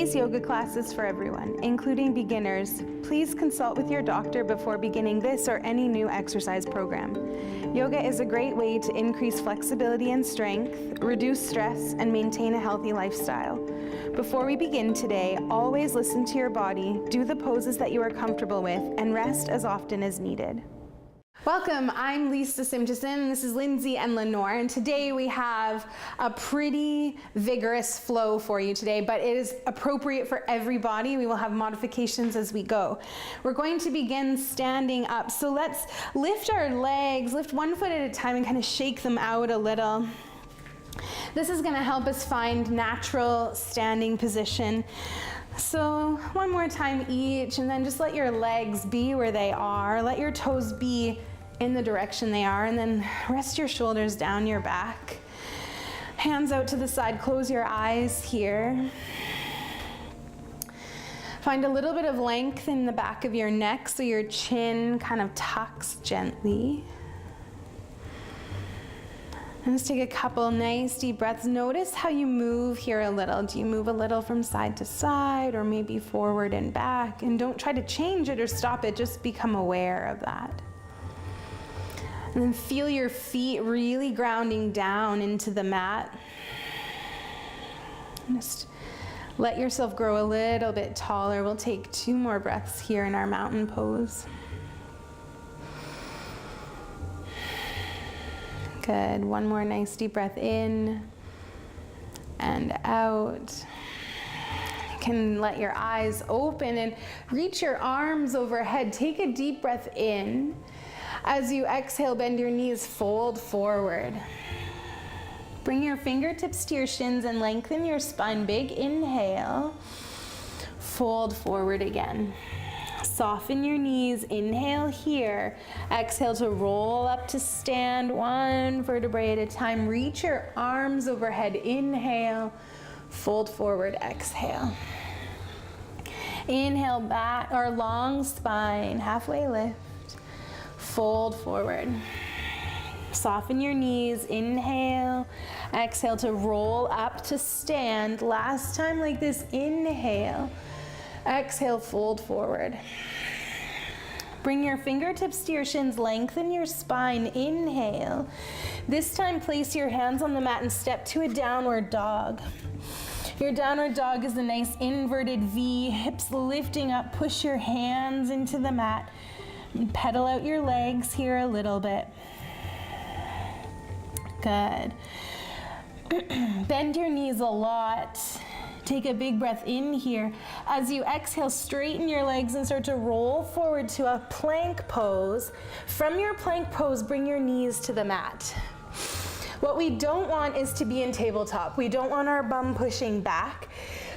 Today's yoga class is for everyone, including beginners. Please consult with your doctor before beginning this or any new exercise program. Yoga is a great way to increase flexibility and strength, reduce stress, and maintain a healthy lifestyle. Before we begin today, always listen to your body, do the poses that you are comfortable with, and rest as often as needed. Welcome, I'm Lisa Simpson, this is Lindsay and Lenore, and today we have a pretty vigorous flow for you today, but it is appropriate for everybody. We will have modifications as we go. We're going to begin standing up, so let's lift our legs, lift one foot at a time and kind of shake them out a little. This is going to help us find natural standing position. So one more time each, and then just let your legs be where they are. Let your toes be in the direction they are, and then rest your shoulders down your back. Hands out to the side, close your eyes here. Find a little bit of length in the back of your neck so your chin kind of tucks gently. And just take a couple nice deep breaths. Notice how you move here a little. Do you move a little from side to side or maybe forward and back? And don't try to change it or stop it, just become aware of that. And then feel your feet really grounding down into the mat. Just let yourself grow a little bit taller. We'll take 2 more breaths here in our mountain pose. Good. One more nice deep breath in and out. You can let your eyes open and reach your arms overhead. Take a deep breath in. As you exhale, bend your knees, fold forward. Bring your fingertips to your shins and lengthen your spine. Big inhale. Fold forward again. Soften your knees, inhale here. Exhale to roll up to stand, 1 vertebrae at a time. Reach your arms overhead, inhale, fold forward, exhale. Inhale back, or long spine, halfway lift, fold forward. Soften your knees, inhale, exhale to roll up to stand. Last time like this, inhale. Exhale, fold forward. Bring your fingertips to your shins, lengthen your spine, inhale. This time place your hands on the mat and step to a downward dog. Your downward dog is a nice inverted V, hips lifting up, push your hands into the mat, and pedal out your legs here a little bit. Good. Bend your knees a lot. Take a big breath in here. As you exhale, straighten your legs and start to roll forward to a plank pose. From your plank pose, bring your knees to the mat. What we don't want is to be in tabletop. We don't want our bum pushing back.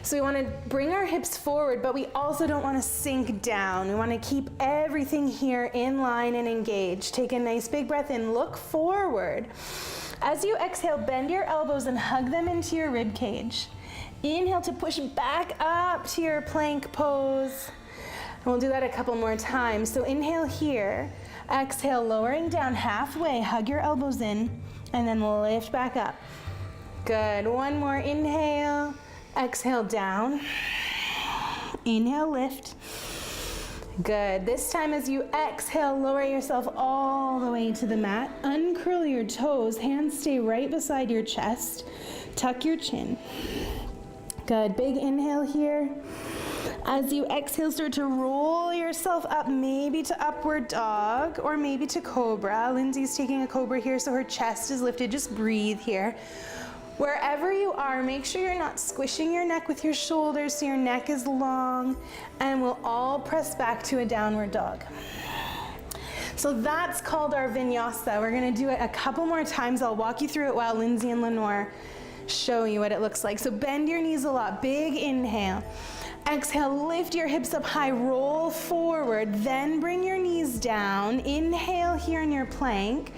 So we want to bring our hips forward, but we also don't want to sink down. We want to keep everything here in line and engaged. Take a nice big breath in, look forward. As you exhale, bend your elbows and hug them into your rib cage. Inhale to push back up to your plank pose. And we'll do that a couple more times. So inhale here, exhale, lowering down halfway, hug your elbows in, and then lift back up. Good, one more inhale, exhale down, inhale, lift. Good, this time as you exhale, lower yourself all the way to the mat, uncurl your toes, hands stay right beside your chest, tuck your chin. Good, big inhale here. As you exhale, start to roll yourself up, maybe to upward dog or maybe to cobra. Lindsay's taking a cobra here, so her chest is lifted. Just breathe here. Wherever you are, make sure you're not squishing your neck with your shoulders so your neck is long, and we'll all press back to a downward dog. So that's called our Vinyasa. We're gonna do it a couple more times. I'll walk you through it while Lindsay and Lenore show you what it looks like. So bend your knees a lot, big inhale. Exhale, lift your hips up high, roll forward, then bring your knees down. Inhale here in your plank.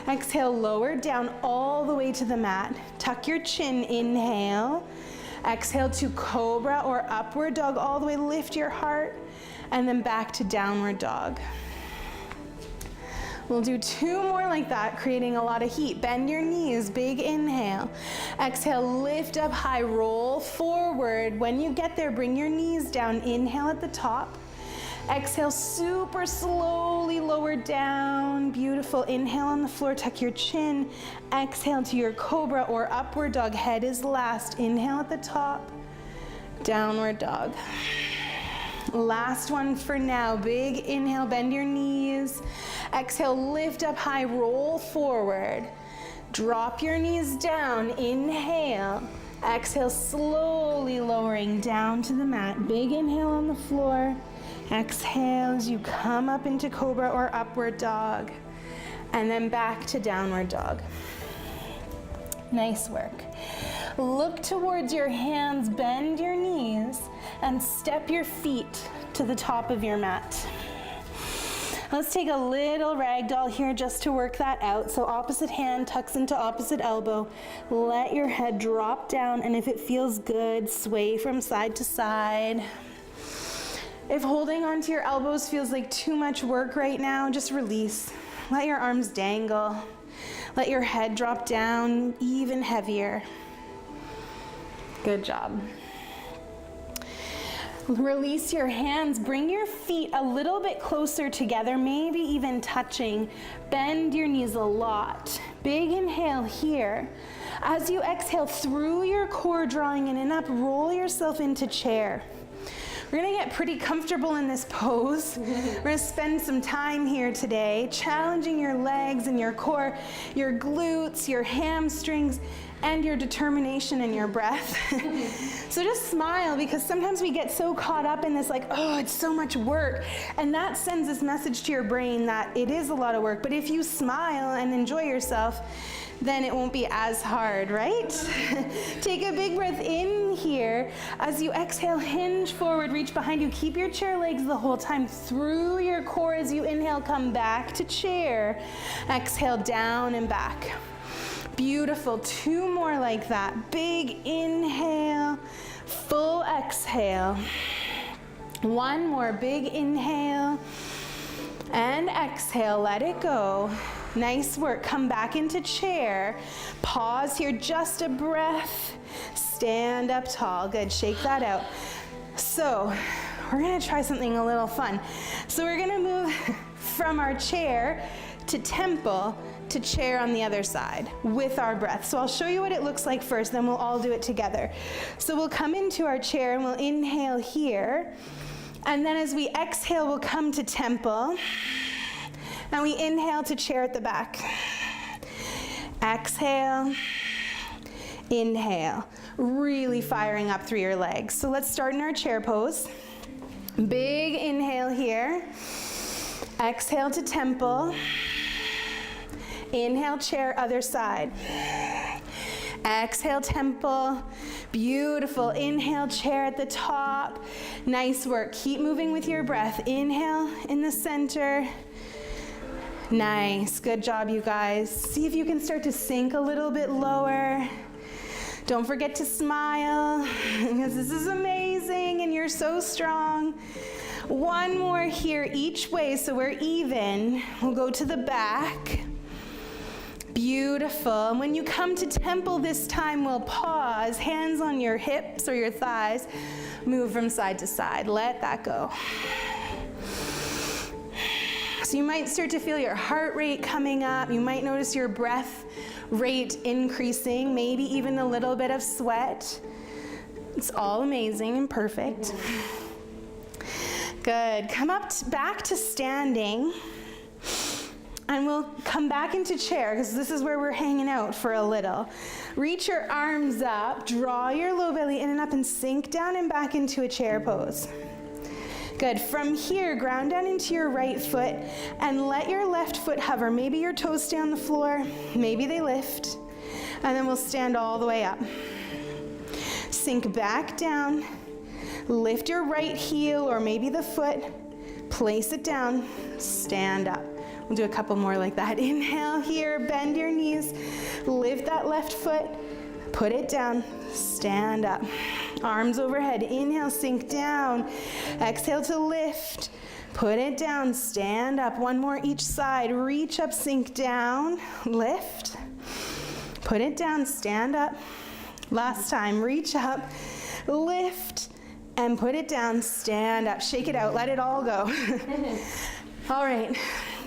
Exhale, lower down all the way to the mat. Tuck your chin, inhale. Exhale to cobra or upward dog, all the way, lift your heart, and then back to downward dog. We'll do 2 more like that, creating a lot of heat. Bend your knees, big inhale. Exhale, lift up high, roll forward. When you get there, bring your knees down. Inhale at the top. Exhale, super slowly lower down. Beautiful. Inhale on the floor, tuck your chin. Exhale to your cobra or upward dog. Head is last. Inhale at the top. Downward dog. Last one for now. Big inhale, bend your knees. Exhale, lift up high, roll forward. Drop your knees down. Inhale. Exhale, slowly lowering down to the mat. Big inhale on the floor. Exhale as you come up into cobra or upward dog. And then back to downward dog. Nice work. Look towards your hands, bend your knees, and step your feet to the top of your mat. Let's take a little ragdoll here just to work that out. So opposite hand tucks into opposite elbow. Let your head drop down, and if it feels good, sway from side to side. If holding onto your elbows feels like too much work right now, just release. Let your arms dangle. Let your head drop down even heavier. Good job. Release your hands. Bring your feet a little bit closer together, maybe even touching. Bend your knees a lot. Big inhale here. As you exhale through your core, drawing in and up, roll yourself into chair. We're gonna get pretty comfortable in this pose. We're gonna spend some time here today challenging your legs and your core, your glutes, your hamstrings, and your determination and your breath. So just smile, because sometimes we get so caught up in this like, oh, it's so much work. And that sends this message to your brain that it is a lot of work. But if you smile and enjoy yourself, then it won't be as hard, right? Take a big breath in here. As you exhale, hinge forward, reach behind you. Keep your chair legs the whole time through your core. As you inhale, come back to chair. Exhale, down and back. Beautiful. 2 more like that. Big inhale, full exhale. 1 more big inhale and exhale. Let it go. Nice work. Come back into chair. Pause here, just a breath. Stand up tall. Good. Shake that out. So we're gonna try something a little fun. So we're gonna move from our chair to temple to chair on the other side with our breath. So I'll show you what it looks like first, then we'll all do it together. So we'll come into our chair and we'll inhale here. And then as we exhale, we'll come to temple. And we inhale to chair at the back. Exhale, inhale. Really firing up through your legs. So let's start in our chair pose. Big inhale here. Exhale to temple. Inhale, chair, other side. Exhale, temple. Beautiful. Inhale, chair at the top. Nice work. Keep moving with your breath. Inhale in the center. Nice. Good job, you guys. See if you can start to sink a little bit lower. Don't forget to smile, because this is amazing and you're so strong. 1 more here each way, so we're even. We'll go to the back. Beautiful. And when you come to temple this time, we'll pause, hands on your hips or your thighs. Move from side to side. Let that go. So you might start to feel your heart rate coming up. You might notice your breath rate increasing, maybe even a little bit of sweat. It's all amazing and perfect. Good. Come up back to standing. And we'll come back into chair, because this is where we're hanging out for a little. Reach your arms up, draw your low belly in and up, and sink down and back into a chair pose. Good. From here, ground down into your right foot and let your left foot hover. Maybe your toes stay on the floor, maybe they lift, and then we'll stand all the way up. Sink back down, lift your right heel or maybe the foot, place it down, stand up. We'll do a couple more like that. Inhale here, bend your knees, lift that left foot, put it down, stand up. Arms overhead. Inhale, sink down. Exhale to lift. Put it down, stand up. One more each side. Reach up, sink down, lift. Put it down, stand up. Last time, reach up, lift, and put it down, stand up. Shake it out, let it all go. All right,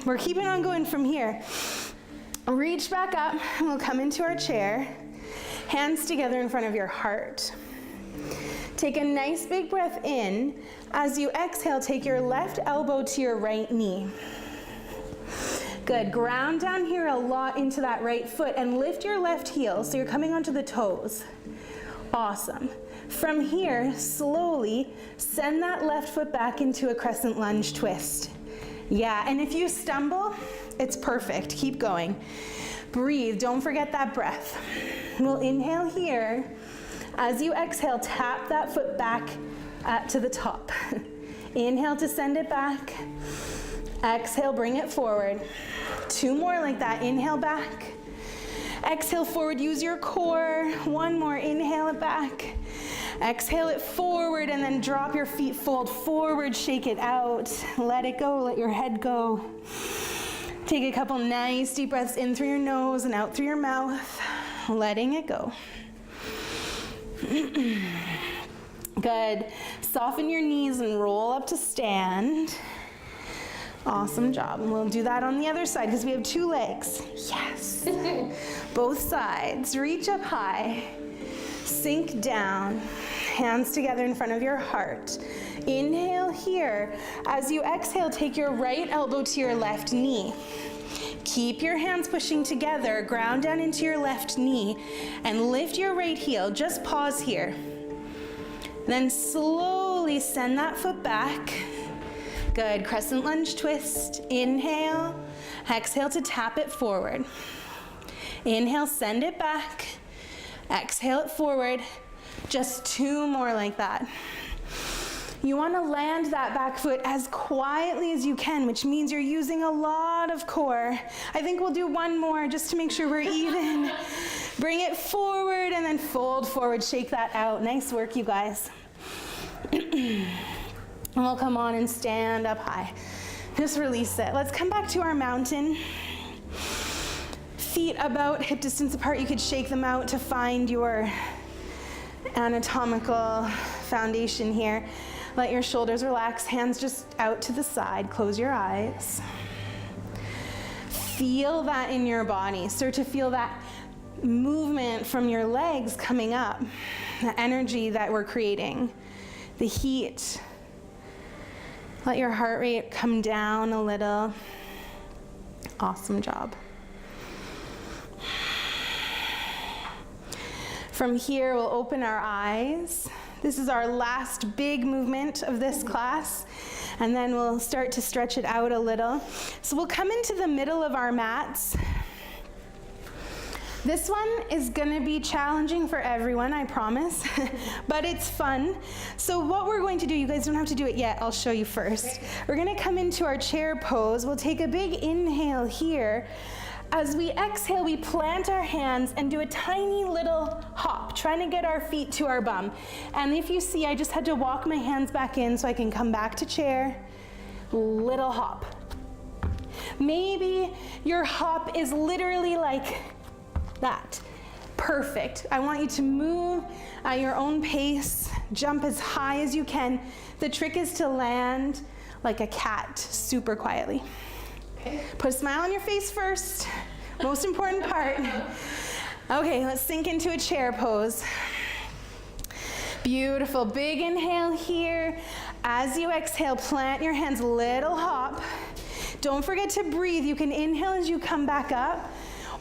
we're keeping on going from here. Reach back up, and we'll come into our chair. Hands together in front of your heart. Take a nice big breath in. As you exhale, take your left elbow to your right knee. Good, ground down here a lot into that right foot and lift your left heel so you're coming onto the toes. Awesome. From here, slowly send that left foot back into a crescent lunge twist. Yeah, and if you stumble, it's perfect. Keep going. Breathe, don't forget that breath. We'll inhale here. As you exhale, tap that foot back to the top. Inhale to send it back. Exhale, bring it forward. 2 more like that. Inhale back. Exhale forward, use your core. 1 more, inhale it back. Exhale it forward and then drop your feet, fold forward, shake it out. Let it go, let your head go. Take a couple nice deep breaths in through your nose and out through your mouth, letting it go. Good. Soften your knees and roll up to stand. Awesome job. And we'll do that on the other side because we have 2 legs. Yes. Both sides. Reach up high. Sink down. Hands together in front of your heart. Inhale here. As you exhale, take your right elbow to your left knee. Keep your hands pushing together. Ground down into your left knee and lift your right heel. Just pause here. Then slowly send that foot back. Good. Crescent lunge twist. Inhale. Exhale to tap it forward. Inhale, send it back. Exhale it forward. Just 2 more like that. You want to land that back foot as quietly as you can, which means you're using a lot of core. I think we'll do 1 more just to make sure we're even. Bring it forward and then fold forward. Shake that out. Nice work, you guys. We'll come on and stand up high. Just release it. Let's come back to our mountain. Feet about hip distance apart. You could shake them out to find your anatomical foundation here. Let your shoulders relax, hands just out to the side. Close your eyes. Feel that in your body. Start to feel that movement from your legs coming up, the energy that we're creating, the heat. Let your heart rate come down a little. Awesome job. From here, we'll open our eyes. This is our last big movement of this class, and then we'll start to stretch it out a little. So we'll come into the middle of our mats. This one is gonna be challenging for everyone, I promise, but it's fun. So what we're going to do, you guys don't have to do it yet, I'll show you first. We're gonna come into our chair pose. We'll take a big inhale here. As we exhale, we plant our hands and do a tiny little hop, trying to get our feet to our bum. And if you see, I just had to walk my hands back in so I can come back to chair. Little hop. Maybe your hop is literally like that. Perfect. I want you to move at your own pace, jump as high as you can. The trick is to land like a cat, super quietly. Put a smile on your face first. Most important part. Okay, let's sink into a chair pose. Beautiful. Big inhale here. As you exhale, plant your hands, little hop. Don't forget to breathe. You can inhale as you come back up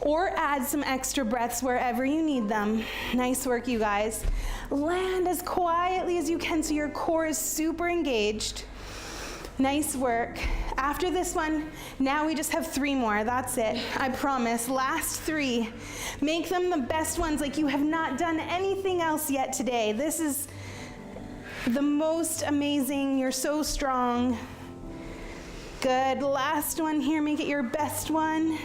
or add some extra breaths wherever you need them. Nice work, you guys. Land as quietly as you can so your core is super engaged. Nice work. After this one, now we just have 3 more. That's it. I promise. Last 3. Make them the best ones, like you have not done anything else yet today. This is the most amazing. You're so strong. Good. Last one here. Make it your best one.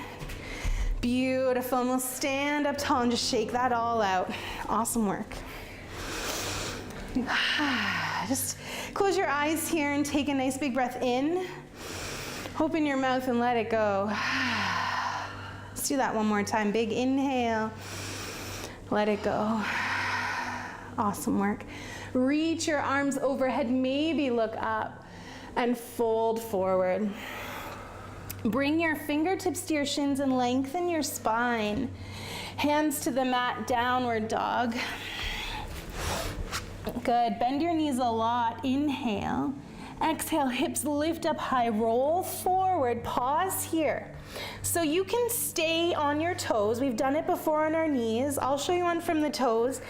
Beautiful. And we'll stand up tall and just shake that all out. Awesome work. Just Close your eyes here and take a nice big breath in. Open your mouth and let it go. Let's do that one more time. Big inhale. Let it go. Awesome work. Reach your arms overhead, maybe look up and fold forward. Bring your fingertips to your shins and lengthen your spine. Hands to the mat, downward dog. Good, bend your knees a lot, inhale. Exhale, hips lift up high, roll forward, pause here. So you can stay on your toes. We've done it before on our knees. I'll show you one from the toes,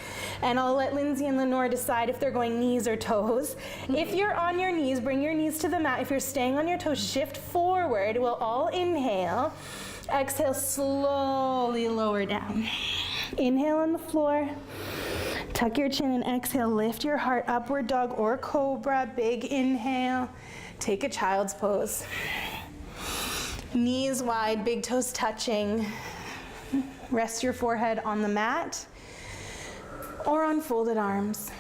and I'll let Lindsay and Lenore decide if they're going knees or toes. If you're on your knees, bring your knees to the mat. If you're staying on your toes, shift forward. We'll all inhale. Exhale, slowly lower down. Inhale on the floor. Tuck your chin and exhale, lift your heart, upward dog or cobra. Big inhale. Take a child's pose. Knees wide, big toes touching. Rest your forehead on the mat or on folded arms.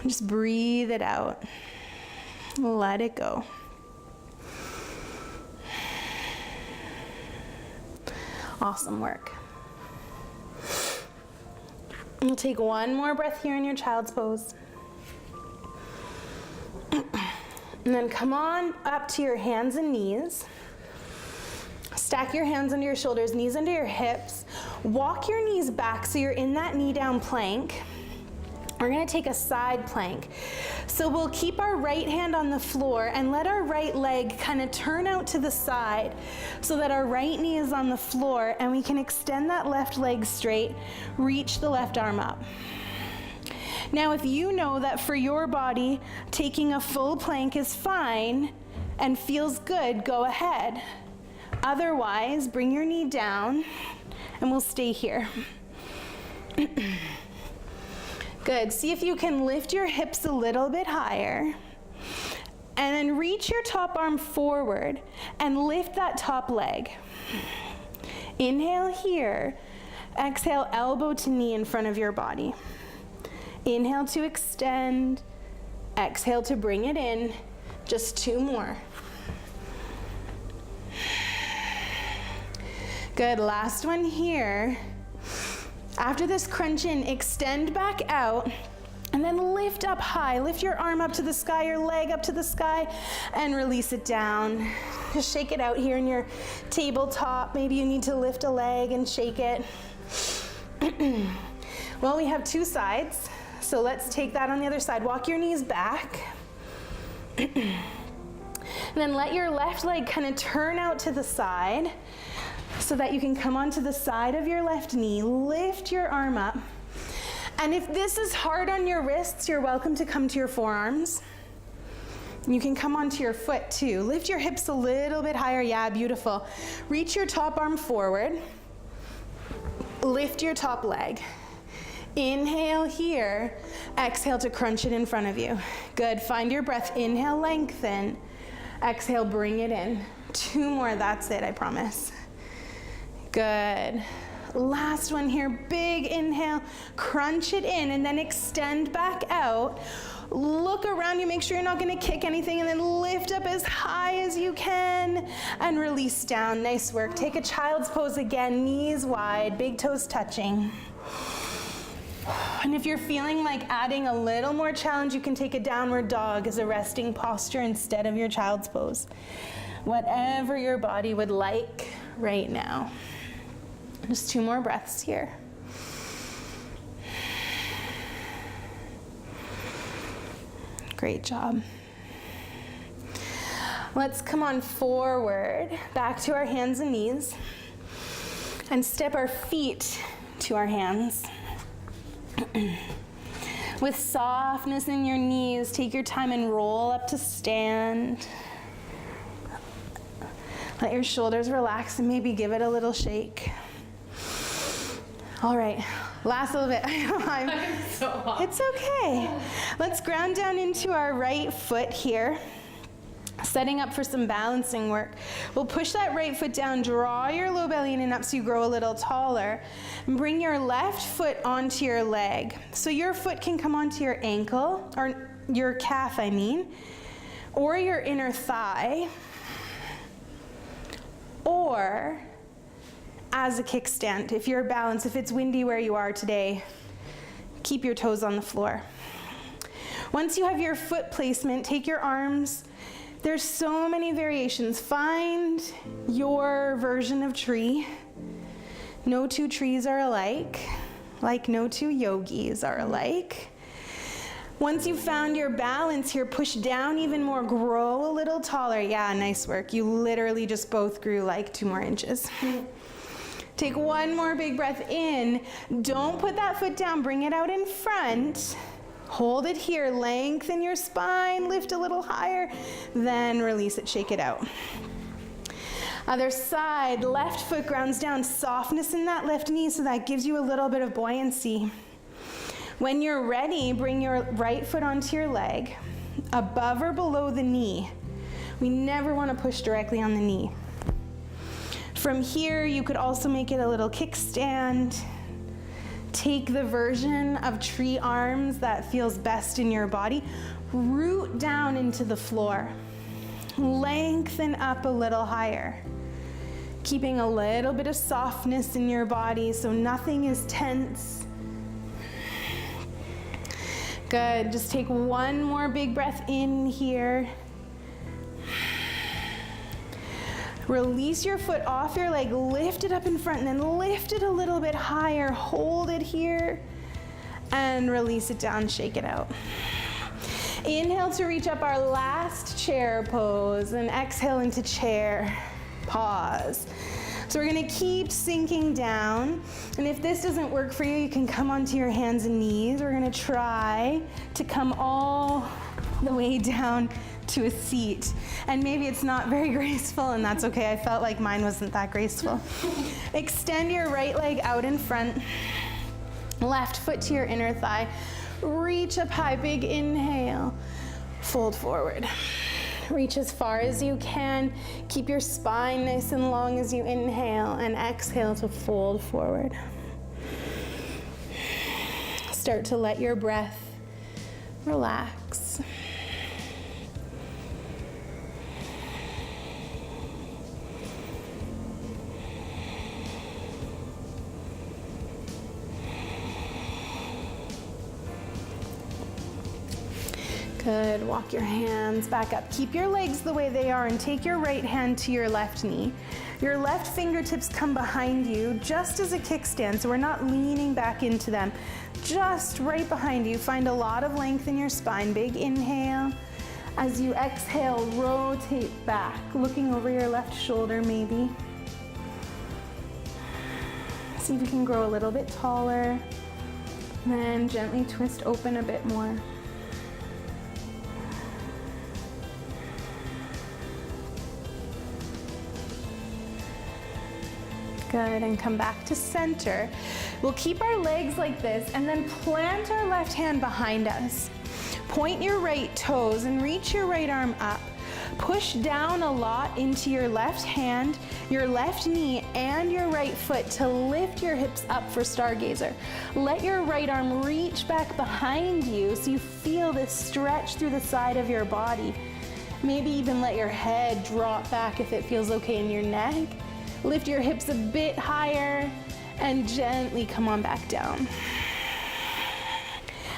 Just breathe it out. Let it go. Awesome work. We'll take one more breath here in your child's pose. And then come on up to your hands and knees. Stack your hands under your shoulders, knees under your hips. Walk your knees back so you're in that knee down plank. We're gonna take a side plank. So we'll keep our right hand on the floor and let our right leg kind of turn out to the side so that our right knee is on the floor and we can extend that left leg straight, reach the left arm up. Now, if you know that for your body, taking a full plank is fine and feels good, go ahead. Otherwise, bring your knee down and we'll stay here. Good. See if you can lift your hips a little bit higher and then reach your top arm forward and lift that top leg. Inhale here. Exhale, elbow to knee in front of your body. Inhale to extend. Exhale to bring it in. Just two more. Good. Last one here. After this crunch in, extend back out and then lift up high. Lift your arm up to the sky, your leg up to the sky, and release it down. Just shake it out here in your tabletop. Maybe you need to lift a leg and shake it. Well, we have two sides, so let's take that on the other side. Walk your knees back. And then let your left leg kind of turn out to the side so that you can come onto the side of your left knee. Lift your arm up. And if this is hard on your wrists, you're welcome to come to your forearms. You can come onto your foot too. Lift your hips a little bit higher. Yeah, beautiful. Reach your top arm forward. Lift your top leg. Inhale here. Exhale to crunch it in front of you. Good. Find your breath. Inhale, lengthen. Exhale, bring it in. Two more. That's it, I promise. Good. Last one here. Big inhale. Crunch it in and then extend back out. Look around you. Make sure you're not going to kick anything, and then lift up as high as you can and release down. Nice work. Take a child's pose again. Knees wide. Big toes touching. And if you're feeling like adding a little more challenge, you can take a downward dog as a resting posture instead of your child's pose. Whatever your body would like right now. Just two more breaths here. Great job. Let's come on forward, back to our hands and knees, and step our feet to our hands. With softness in your knees, take your time and roll up to stand. Let your shoulders relax and maybe give it a little shake. All right, last little bit. I'm so hot. It's okay. Let's ground down into our right foot here. Setting up for some balancing work. We'll push that right foot down, draw your low belly in and up so you grow a little taller. And bring your left foot onto your leg. So your foot can come onto your ankle, or your calf, I mean, or your inner thigh, or as a kickstand. If you're balanced, if it's windy where you are today, keep your toes on the floor. Once you have your foot placement, take your arms. There's so many variations. Find your version of tree. No two trees are alike, like no two yogis are alike. Once you've found your balance here, push down even more, grow a little taller. Yeah, nice work. You literally just both grew like 2 more inches. Take one more big breath in. Don't put that foot down, bring it out in front. Hold it here, lengthen your spine, lift a little higher, then release it, shake it out. Other side, left foot grounds down, softness in that left knee so that gives you a little bit of buoyancy. When you're ready, bring your right foot onto your leg, above or below the knee. We never want to push directly on the knee. From here, you could also make it a little kickstand. Take the version of tree arms that feels best in your body. Root down into the floor. Lengthen up a little higher. Keeping a little bit of softness in your body so nothing is tense. Good, just take one more big breath in here. Release your foot off your leg, lift it up in front, and then lift it a little bit higher. Hold it here, and release it down, shake it out. Inhale to reach up, our last chair pose, and exhale into chair, pause. So we're gonna keep sinking down, and if this doesn't work for you, you can come onto your hands and knees. We're gonna try to come all the way down to a seat. And maybe it's not very graceful, and that's okay. I felt like mine wasn't that graceful. Extend your right leg out in front, left foot to your inner thigh. Reach up high, big inhale, fold forward. Reach as far as you can. Keep your spine nice and long as you inhale, and exhale to fold forward. Start to let your breath relax. Good, walk your hands back up. Keep your legs the way they are and take your right hand to your left knee. Your left fingertips come behind you just as a kickstand, so we're not leaning back into them. Just right behind you. Find a lot of length in your spine. Big inhale. As you exhale, rotate back, looking over your left shoulder maybe. See if you can grow a little bit taller. Then gently twist open a bit more. Good, and come back to center. We'll keep our legs like this and then plant our left hand behind us. Point your right toes and reach your right arm up. Push down a lot into your left hand, your left knee, and your right foot to lift your hips up for stargazer. Let your right arm reach back behind you so you feel this stretch through the side of your body. Maybe even let your head drop back if it feels okay in your neck. Lift your hips a bit higher and gently come on back down.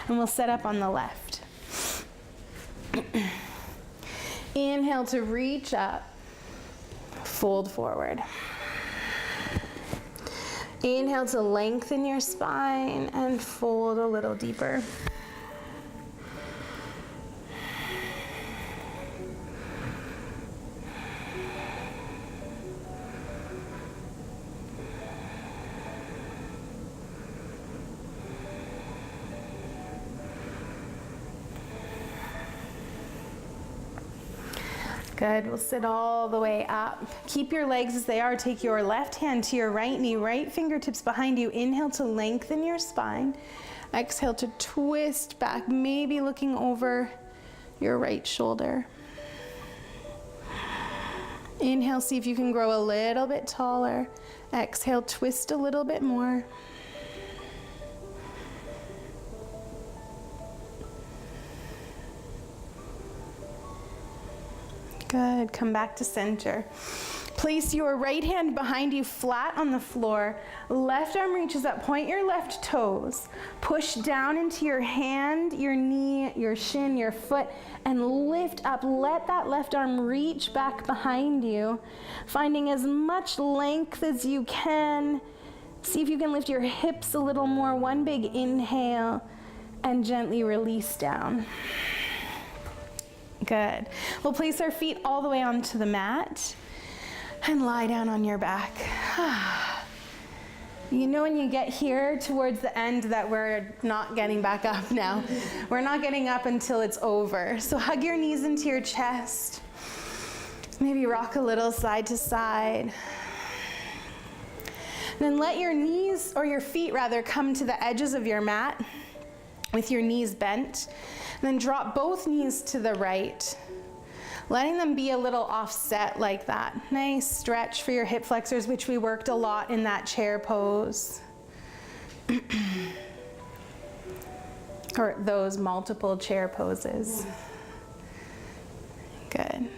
And we'll set up on the left. Inhale to reach up, fold forward. Inhale to lengthen your spine and fold a little deeper. Good, we'll sit all the way up. Keep your legs as they are. Take your left hand to your right knee, right fingertips behind you. Inhale to lengthen your spine. Exhale to twist back, maybe looking over your right shoulder. Inhale, see if you can grow a little bit taller. Exhale, twist a little bit more. Good. Come back to center. Place your right hand behind you flat on the floor. Left arm reaches up. Point your left toes. Push down into your hand, your knee, your shin, your foot, and lift up. Let that left arm reach back behind you, finding as much length as you can. See if you can lift your hips a little more. One big inhale, and gently release down. Good. We'll place our feet all the way onto the mat and lie down on your back. You know when you get here towards the end that we're not getting back up now. We're not getting up until it's over. So hug your knees into your chest. Maybe rock a little side to side. Then let your knees, or your feet rather, come to the edges of your mat with your knees bent. Then drop both knees to the right, letting them be a little offset like that. Nice stretch for your hip flexors, which we worked a lot in that chair pose. Or those multiple chair poses. Good.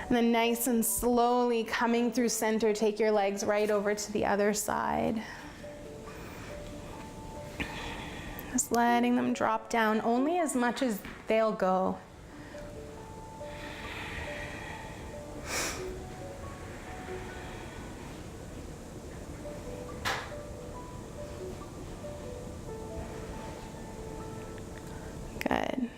And then nice and slowly coming through center, take your legs right over to the other side. Just letting them drop down only as much as they'll go. Good.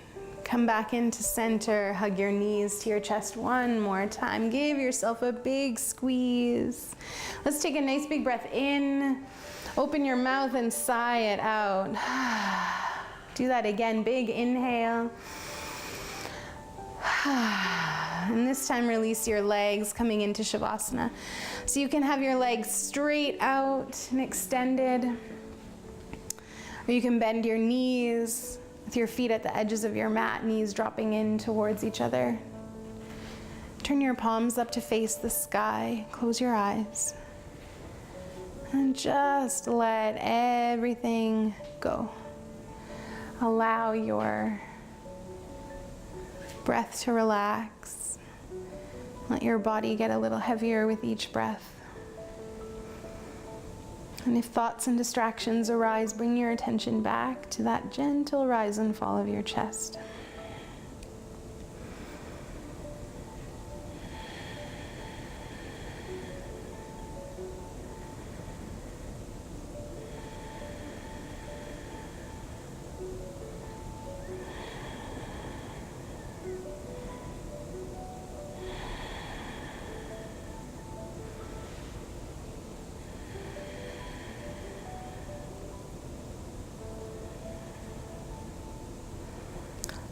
Come back into center. Hug your knees to your chest one more time. Give yourself a big squeeze. Let's take a nice big breath in. Open your mouth and sigh it out. Do that again. Big inhale. And this time release your legs coming into Shavasana. So you can have your legs straight out and extended. Or you can bend your knees with your feet at the edges of your mat, knees dropping in towards each other. Turn your palms up to face the sky. Close your eyes. And just let everything go. Allow your breath to relax. Let your body get a little heavier with each breath. And if thoughts and distractions arise, bring your attention back to that gentle rise and fall of your chest.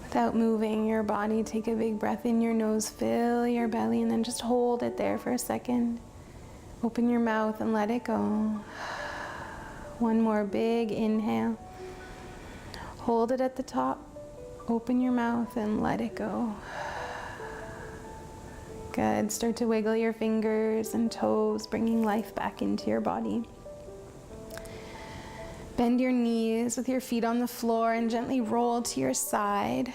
Without moving your body, take a big breath in your nose, fill your belly, and then just hold it there for a second. Open your mouth and let it go. One more big inhale. Hold it at the top. Open your mouth and let it go. Good. Start to wiggle your fingers and toes, bringing life back into your body. Bend your knees with your feet on the floor and gently roll to your side.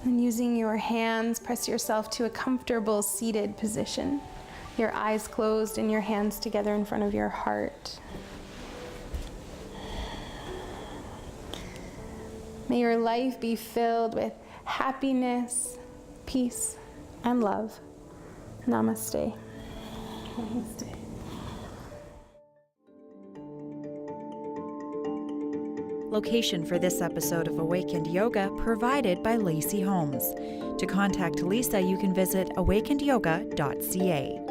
And using your hands, press yourself to a comfortable seated position. Your eyes closed and your hands together in front of your heart. May your life be filled with happiness, peace, and love. Namaste. Namaste. Location for this episode of Awakened Yoga provided by Lacey Holmes. To contact Lisa, you can visit awakenedyoga.ca.